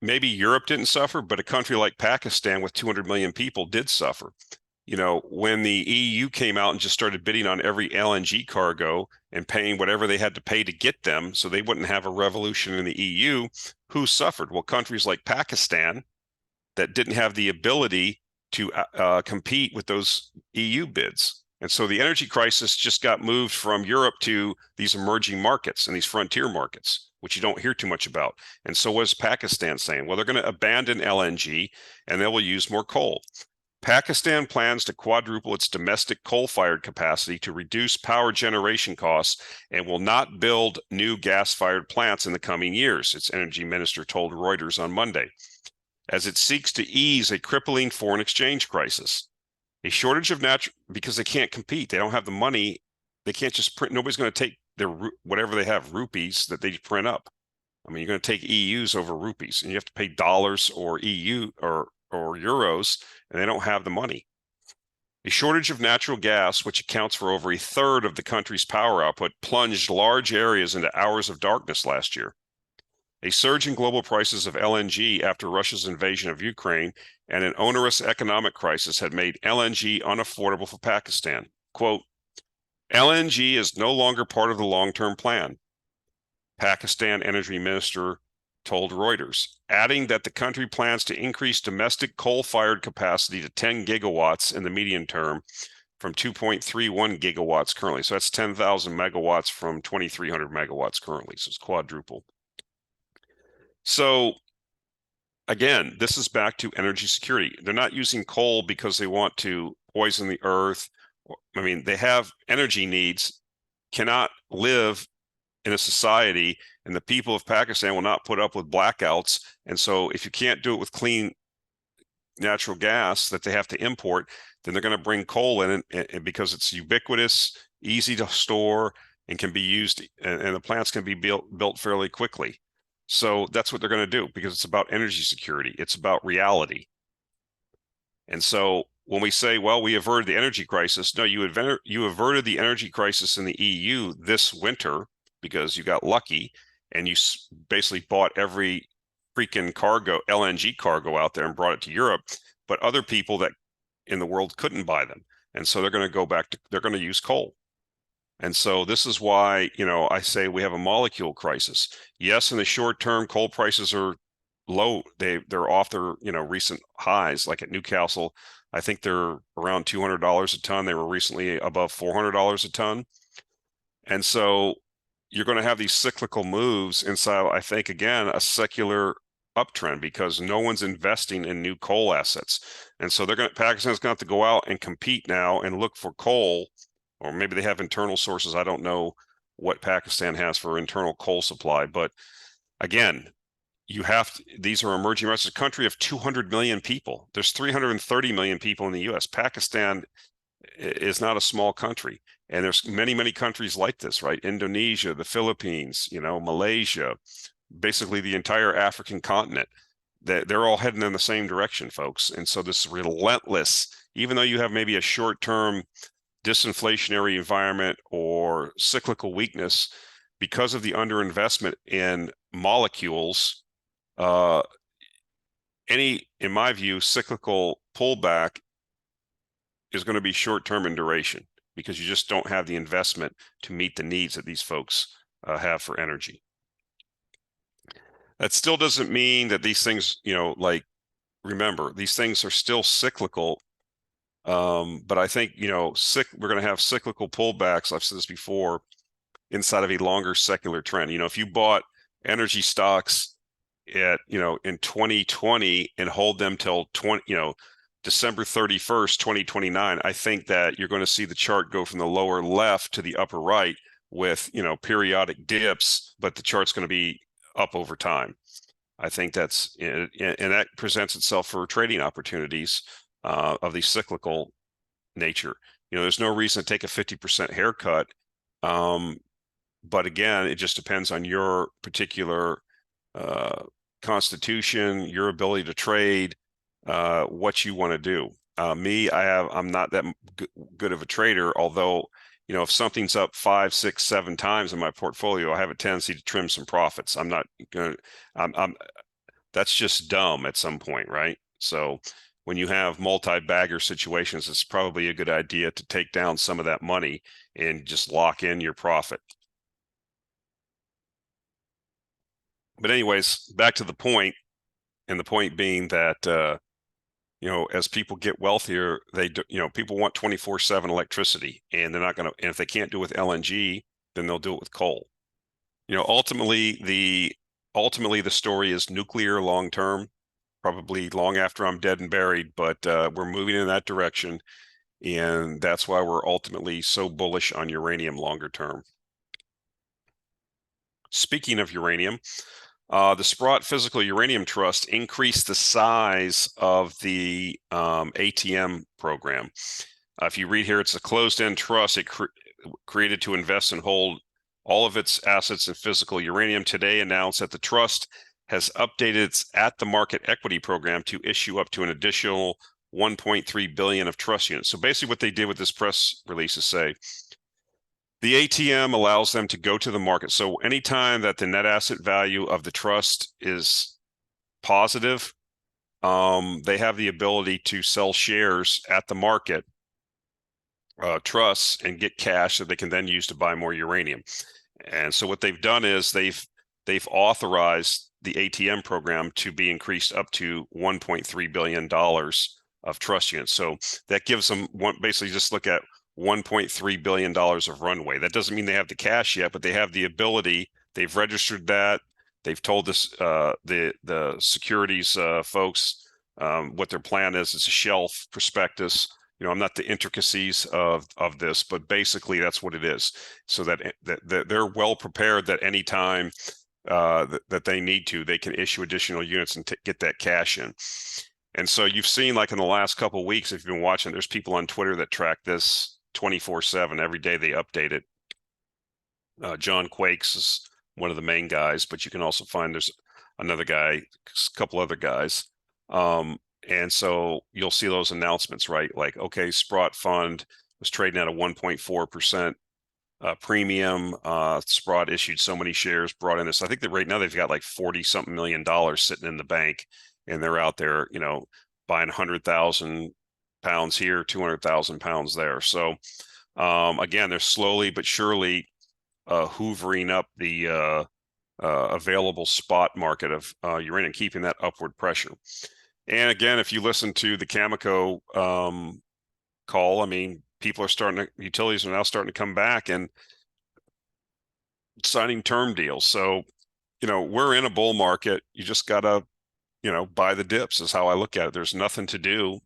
maybe Europe didn't suffer, but a country like Pakistan with 200 million people did suffer. When the EU came out and just started bidding on every LNG cargo and paying whatever they had to pay to get them so they wouldn't have a revolution in the EU, who suffered? Well, countries like Pakistan that didn't have the ability to compete with those EU bids. And so the energy crisis just got moved from Europe to these emerging markets and these frontier markets, which you don't hear too much about. And so what is Pakistan saying? Well, they're going to abandon LNG and they will use more coal. Pakistan plans to quadruple its domestic coal-fired capacity to reduce power generation costs and will not build new gas-fired plants in the coming years, its energy minister told Reuters on Monday, as it seeks to ease a crippling foreign exchange crisis. A shortage of because they can't compete. They don't have the money. They can't just print. Nobody's going to take their whatever they have, rupees that they print up. I mean, you're going to take EUs over rupees, and you have to pay dollars or EU or euros, and they don't have the money. A shortage of natural gas, which accounts for over a third of the country's power output, plunged large areas into hours of darkness last year. A surge in global prices of LNG after Russia's invasion of Ukraine and an onerous economic crisis had made LNG unaffordable for Pakistan. Quote, LNG is no longer part of the long-term plan, Pakistan Energy Minister told Reuters, adding that the country plans to increase domestic coal-fired capacity to 10 gigawatts in the medium term from 2.31 gigawatts currently. So that's 10,000 megawatts from 2,300 megawatts currently. So it's quadruple. So again, this is back to energy security. They're not using coal because they want to poison the earth. I mean, they have energy needs, cannot live in a society, and the people of Pakistan will not put up with blackouts. And so if you can't do it with clean natural gas that they have to import, then they're going to bring coal in, and because it's ubiquitous, easy to store, and can be used, and the plants can be built fairly quickly. So that's what they're going to do, because it's about energy security. It's about reality. And so when we say, well, we averted the energy crisis, no, you averted the energy crisis in the EU this winter because you got lucky and you basically bought every freaking cargo, LNG cargo out there and brought it to Europe. But other people that in the world couldn't buy them. And so they're going to go back to, they're going to use coal. And so this is why, I say we have a molecule crisis. Yes, in the short term, coal prices are low. They're off their, recent highs, like at Newcastle. I think they're around $200 a ton. They were recently above $400 a ton. And so you're going to have these cyclical moves inside, I think, again, a secular uptrend, because no one's investing in new coal assets. And so Pakistan's going to have to go out and compete now and look for coal, or maybe they have internal sources. I don't know what Pakistan has for internal coal supply, but again, these are emerging markets. It's a country of 200 million people. There's 330 million people in the US. Pakistan is not a small country. And there's many, many countries like this, right? Indonesia, the Philippines, Malaysia, basically the entire African continent. They're all heading in the same direction, folks. And so this relentless, even though you have maybe a short-term disinflationary environment or cyclical weakness, because of the underinvestment in molecules, in my view, cyclical pullback is going to be short-term in duration, because you just don't have the investment to meet the needs that these folks have for energy. That still doesn't mean that these things, remember, these things are still cyclical. But I think, we're going to have cyclical pullbacks. I've said this before, inside of a longer secular trend. If you bought energy stocks at, in 2020 and hold them till December 31st, 2029, I think that you're going to see the chart go from the lower left to the upper right with, periodic dips, but the chart's going to be up over time. I think and that presents itself for trading opportunities of the cyclical nature. There's no reason to take a 50% haircut. But again, it just depends on your particular constitution, your ability to trade, what you want to do. I'm not that good of a trader, although, if something's up 5, 6, 7 times in my portfolio, I have a tendency to trim some profits. I'm not going to, that's just dumb at some point, right? So when you have multi-bagger situations, it's probably a good idea to take down some of that money and just lock in your profit. But anyways, back to the point, and the point being that, as people get wealthier, people want 24/7 electricity, and they're not going to, and if they can't do it with LNG, then they'll do it with coal. Ultimately the story is nuclear long term, probably long after I'm dead and buried, but we're moving in that direction. And that's why we're ultimately so bullish on uranium longer term. Speaking of uranium, the Sprott Physical Uranium Trust increased the size of the ATM program. If you read here, it's a closed-end trust created to invest and hold all of its assets in physical uranium. Today announced that the trust has updated its at-the-market equity program to issue up to an additional 1.3 billion of trust units. So basically what they did with this press release is say, the ATM allows them to go to the market. So anytime that the net asset value of the trust is positive, they have the ability to sell shares at the market, trusts, and get cash that they can then use to buy more uranium. And so what they've done is they've authorized the ATM program to be increased up to $1.3 billion of trust units. So that gives them basically just look at $1.3 billion of runway. That doesn't mean they have the cash yet, but they have the ability. They've registered that. They've told us the securities folks what their plan is. It's a shelf prospectus. I'm not the intricacies of this, but basically that's what it is. So that they're well prepared that anytime that they need to, they can issue additional units and get that cash in. And so you've seen, like in the last couple of weeks, if you've been watching, there's people on Twitter that track this 24/7. Every day they update it. John Quakes is one of the main guys, but you can also find there's another guy, a couple other guys. And so you'll see those announcements, right? Like, okay, Sprott Fund was trading at a 1.4% premium. Sprott issued so many shares, brought in this. I think that right now they've got like 40 something $million sitting in the bank, and they're out there, buying 100,000 pounds here, 200,000 pounds there. So again, they're slowly but surely hoovering up the available spot market of uranium, keeping that upward pressure. And again, if you listen to the Cameco call, I mean, utilities are now starting to come back and signing term deals. So, we're in a bull market. You just got to, buy the dips is how I look at it. There's nothing to do.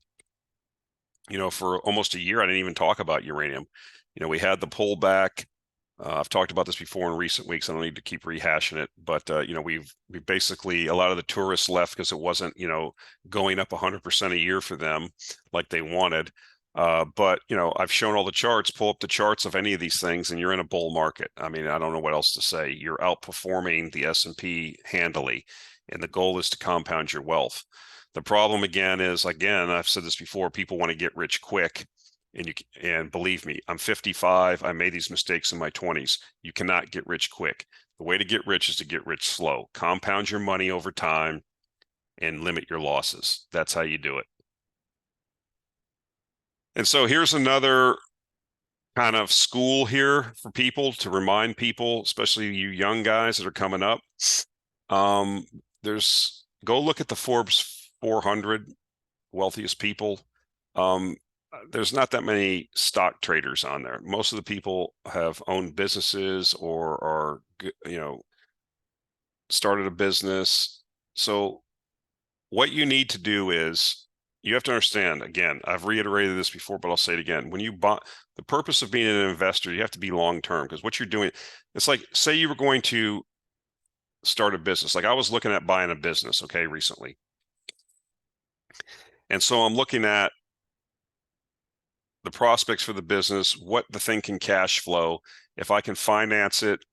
For almost a year, I didn't even talk about uranium. We had the pullback. I've talked about this before in recent weeks. I don't need to keep rehashing it, but we basically, a lot of the tourists left because it wasn't going up 100% a year for them like they wanted. But I've shown all the charts. Pull up the charts of any of these things, and you're in a bull market. I mean, I don't know what else to say. You're outperforming the S&P handily, and the goal is to compound your wealth. The problem again is, I've said this before, people want to get rich quick. And believe me, I'm 55. I made these mistakes in my 20s. You cannot get rich quick. The way to get rich is to get rich slow. Compound your money over time and limit your losses. That's how you do it. And so here's another kind of school here for people to remind people, especially you young guys that are coming up. Go look at the Forbes 400 wealthiest people. There's not that many stock traders on there. Most of the people have owned businesses or are, started a business. So what you need to do is you have to understand, again, I've reiterated this before, but I'll say it again. When you buy, the purpose of being an investor, you have to be long-term, because what you're doing, it's like, say you were going to start a business. Like I was looking at buying a business, okay, recently. And so I'm looking at the prospects for the business, what the thing can cash flow, if I can finance it,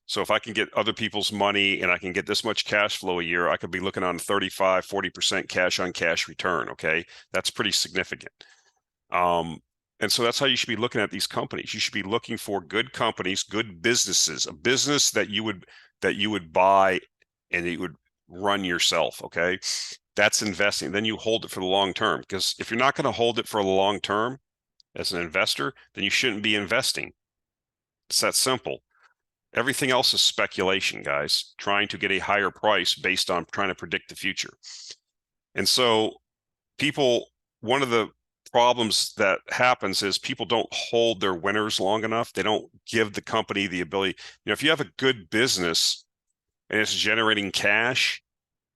so if I can get other people's money and I can get this much cash flow a year, I could be looking on 35, 40% cash on cash return. Okay. That's pretty significant. And so that's how you should be looking at these companies. You should be looking for good companies, good businesses, a business that you would buy and you would run yourself. Okay. That's investing. Then you hold it for the long term, because if you're not going to hold it for the long term as an investor, then you shouldn't be investing. It's that simple. Everything else is speculation, guys, trying to get a higher price based on trying to predict the future. And so one of the problems that happens is people don't hold their winners long enough. They don't give the company the ability. If you have a good business and it's generating cash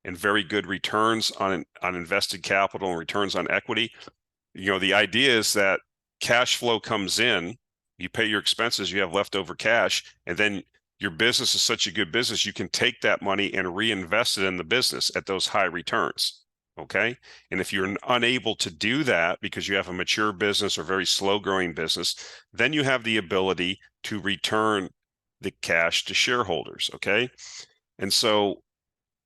and very good returns on invested capital and returns on equity, the idea is that cash flow comes in, you pay your expenses, you have leftover cash, and then your business is such a good business, you can take that money and reinvest it in the business at those high returns. Okay. And if you're unable to do that because you have a mature business or very slow growing business, then you have the ability to return the cash to shareholders. Okay. And so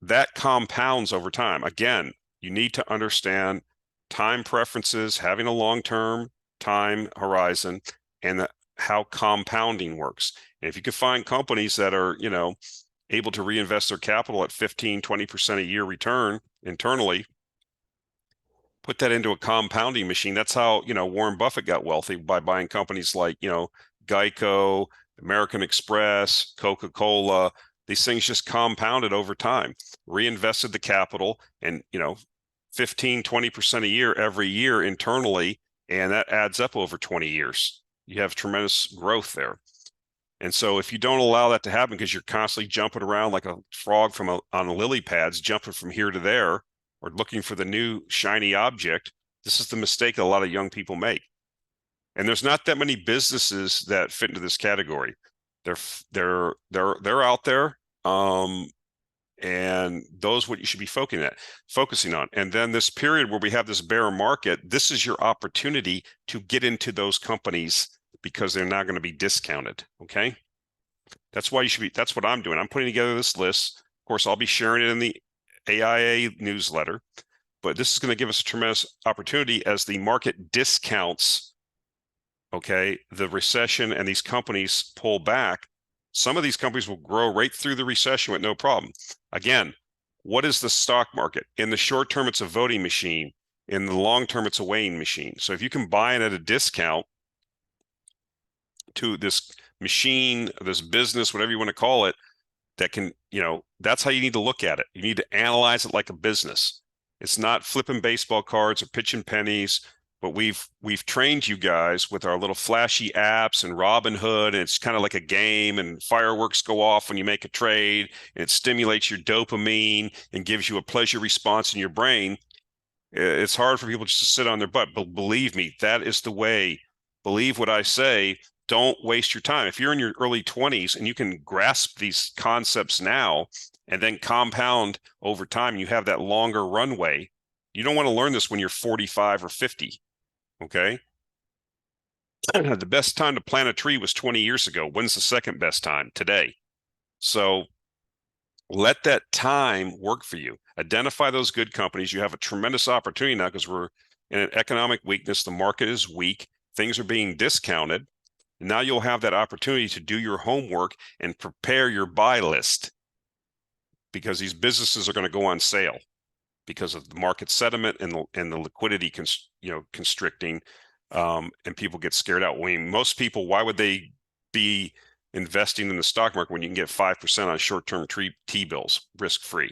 that compounds over time. Again, you need to understand time preferences, having a long-term time horizon, and how compounding works. And if you can find companies that are, able to reinvest their capital at 15, 20% a year return internally, put that into a compounding machine. That's how, Warren Buffett got wealthy, by buying companies like, Geico, American Express, Coca-Cola. These things just compounded over time, reinvested the capital, and 15, 20% a year every year internally, and that adds up over 20 years. You have tremendous growth there. And so if you don't allow that to happen because you're constantly jumping around like a frog on lily pads, jumping from here to there or looking for the new shiny object, this is the mistake that a lot of young people make. And there's not that many businesses that fit into this category. They're out there. And those what you should be focusing on. And then this period where we have this bear market, this is your opportunity to get into those companies because they're not going to be discounted. Okay. That's why you should be, that's what I'm doing. I'm putting together this list. Of course, I'll be sharing it in the AIA newsletter, but this is going to give us a tremendous opportunity as the market discounts, okay, the recession and these companies pull back. Some of these companies will grow right through the recession with no problem. Again, what is the stock market? In the short term, it's a voting machine. In the long term, it's a weighing machine. So if you can buy it at a discount to this machine, this business, whatever you want to call it, that can, that's how you need to look at it. You need to analyze it like a business. It's not flipping baseball cards or pitching pennies, but we've trained you guys with our little flashy apps and Robinhood, and it's kind of like a game, and fireworks go off when you make a trade, and it stimulates your dopamine and gives you a pleasure response in your brain. It's hard for people just to sit on their butt, but believe me, that is the way. Believe what I say. Don't waste your time. If you're in your early 20s and you can grasp these concepts now and then compound over time, you have that longer runway. You don't want to learn this when you're 45 or 50. Okay. The best time to plant a tree was 20 years ago. When's the second best time? Today. So let that time work for you. Identify those good companies. You have a tremendous opportunity now because we're in an economic weakness. The market is weak. Things are being discounted. Now you'll have that opportunity to do your homework and prepare your buy list because these businesses are going to go on sale because of the market sentiment and the liquidity constricting, and people get scared out. I mean, most people, why would they be investing in the stock market when you can get 5% on short-term T-bills risk-free?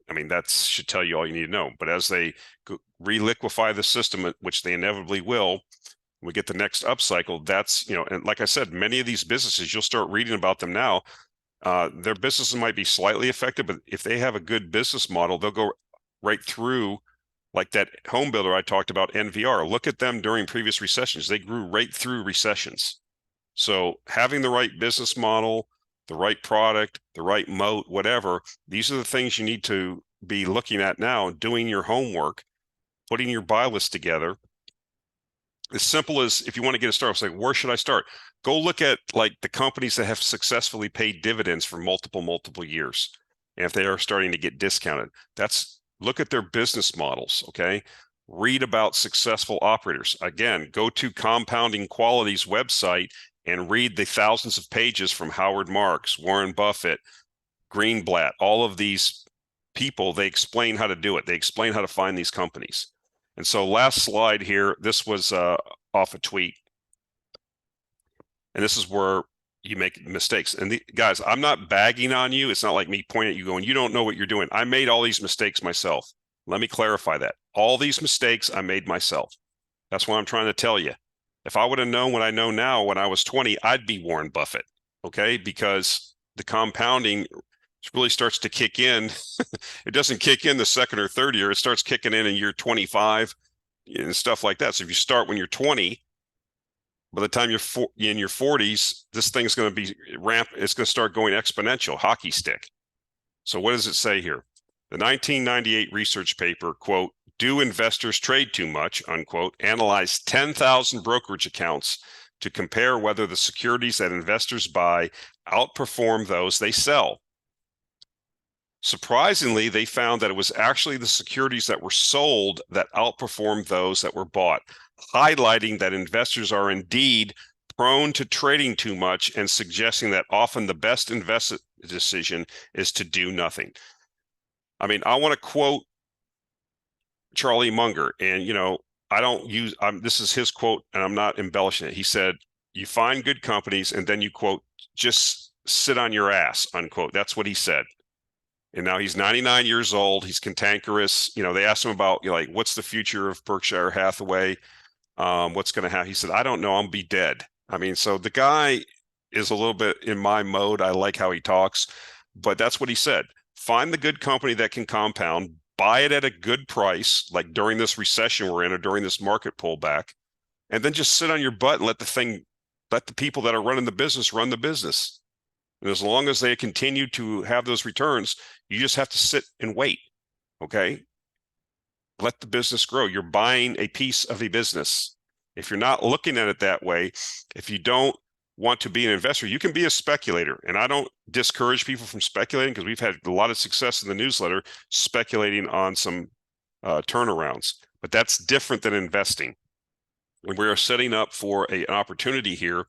I mean, that should tell you all you need to know. But as they reliquify the system, which they inevitably will, we get the next upcycle. That's, and like I said, many of these businesses, you'll start reading about them now. Their businesses might be slightly affected, but if they have a good business model, they'll go right through, like that home builder I talked about, NVR. Look at them during previous recessions. They grew right through recessions. So having the right business model, the right product, the right moat, whatever, these are the things you need to be looking at now, doing your homework, putting your buy list together. As simple as, if you want to get a start, it's like, where should I start? Go look at like the companies that have successfully paid dividends for multiple years. And if they are starting to get discounted, look at their business models. Okay. Read about successful operators. Again, go to Compounding Quality's website and read the thousands of pages from Howard Marks, Warren Buffett, Greenblatt, all of these people. They explain how to do it. They explain how to find these companies. And so last slide here, this was off a tweet. And this is where you make mistakes. And guys, I'm not bagging on you. It's not like me pointing at you going, you don't know what you're doing. I made all these mistakes myself. Let me clarify that. All these mistakes I made myself. That's what I'm trying to tell you. If I would have known what I know now when I was 20, I'd be Warren Buffett, okay? Because the compounding really starts to kick in. It doesn't kick in the second or third year. It starts kicking in year 25 and stuff like that. So if you start when you're 20, by the time you're in your 40s, this thing's going to be it's going to start going exponential, hockey stick. So what does it say here? The 1998 research paper, quote, "Do investors trade too much?" unquote, analyzed 10,000 brokerage accounts to compare whether the securities that investors buy outperform those they sell. Surprisingly, they found that it was actually the securities that were sold that outperformed those that were bought, highlighting that investors are indeed prone to trading too much and suggesting that often the best investment decision is to do nothing. I mean, I want to quote Charlie Munger, and I don't use this is his quote, and I'm not embellishing it. He said, "You find good companies, and then you quote, just sit on your ass," unquote. That's what he said. And now he's 99 years old. He's cantankerous. They asked him about, like, what's the future of Berkshire Hathaway? What's going to happen? He said, I don't know. I'll be dead. I mean, so the guy is a little bit in my mode. I like how he talks, but that's what he said. Find the good company that can compound, buy it at a good price, like during this recession we're in or during this market pullback, and then just sit on your butt and let the people that are running the business run the business. And as long as they continue to have those returns, you just have to sit and wait. Okay. Let the business grow. You're buying a piece of a business. If you're not looking at it that way, if you don't want to be an investor, you can be a speculator. And I don't discourage people from speculating because we've had a lot of success in the newsletter speculating on some turnarounds. But that's different than investing. And we are setting up for an opportunity here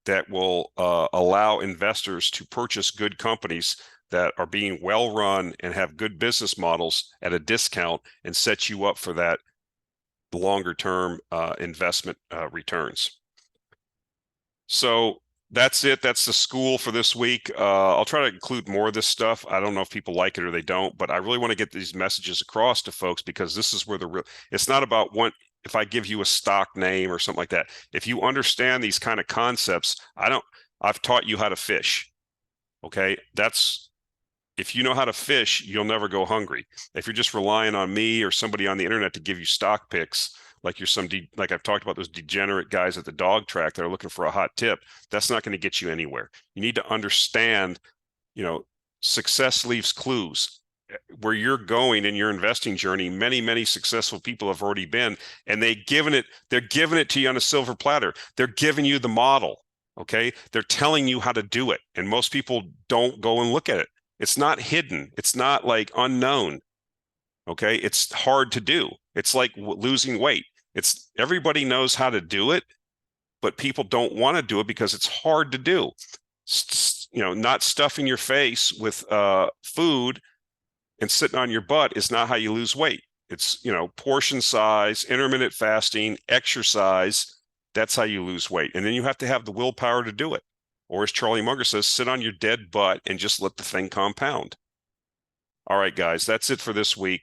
that will allow investors to purchase good companies that are being well run and have good business models at a discount and set you up for that longer term investment returns. So that's it. That's the school for this week. I'll try to include more of this stuff. I don't know if people like it or they don't, but I really want to get these messages across to folks because this is where the real, it's not about if I give you a stock name or something like that. If you understand these kind of concepts, I've taught you how to fish. Okay. If you know how to fish, you'll never go hungry. If you're just relying on me or somebody on the internet to give you stock picks, like like I've talked about those degenerate guys at the dog track that are looking for a hot tip, that's not going to get you anywhere. You need to understand, success leaves clues. Where you're going in your investing journey, many successful people have already been, and they're giving it to you on a silver platter. They're giving you the model. Okay. They're telling you how to do it. And most people don't go and look at it. It's not hidden. It's not like unknown. Okay. It's hard to do. It's like losing weight. Everybody knows how to do it, but people don't want to do it because it's hard to do. Not stuffing your face with food and sitting on your butt is not how you lose weight. It's, portion size, intermittent fasting, exercise. That's how you lose weight. And then you have to have the willpower to do it. Or as Charlie Munger says, sit on your dead butt and just let the thing compound. All right, guys, that's it for this week.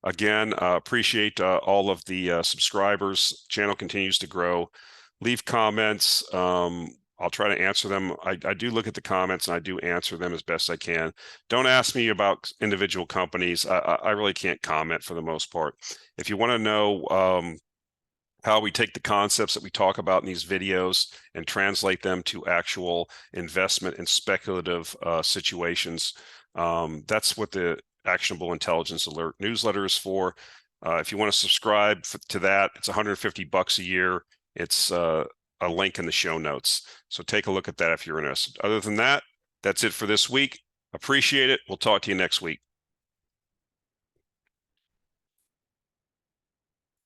Again, appreciate all of the subscribers. Channel continues to grow. Leave comments. I'll try to answer them. I do look at the comments and I do answer them as best I can. Don't ask me about individual companies. I really can't comment for the most part. If you want to know how we take the concepts that we talk about in these videos and translate them to actual investment and speculative situations, that's what the Actionable Intelligence Alert newsletter is for. If you want to subscribe to that, it's $150 a year. It's a link in the show notes. So take a look at that if you're interested. Other than that, that's it for this week. Appreciate it. We'll talk to you next week.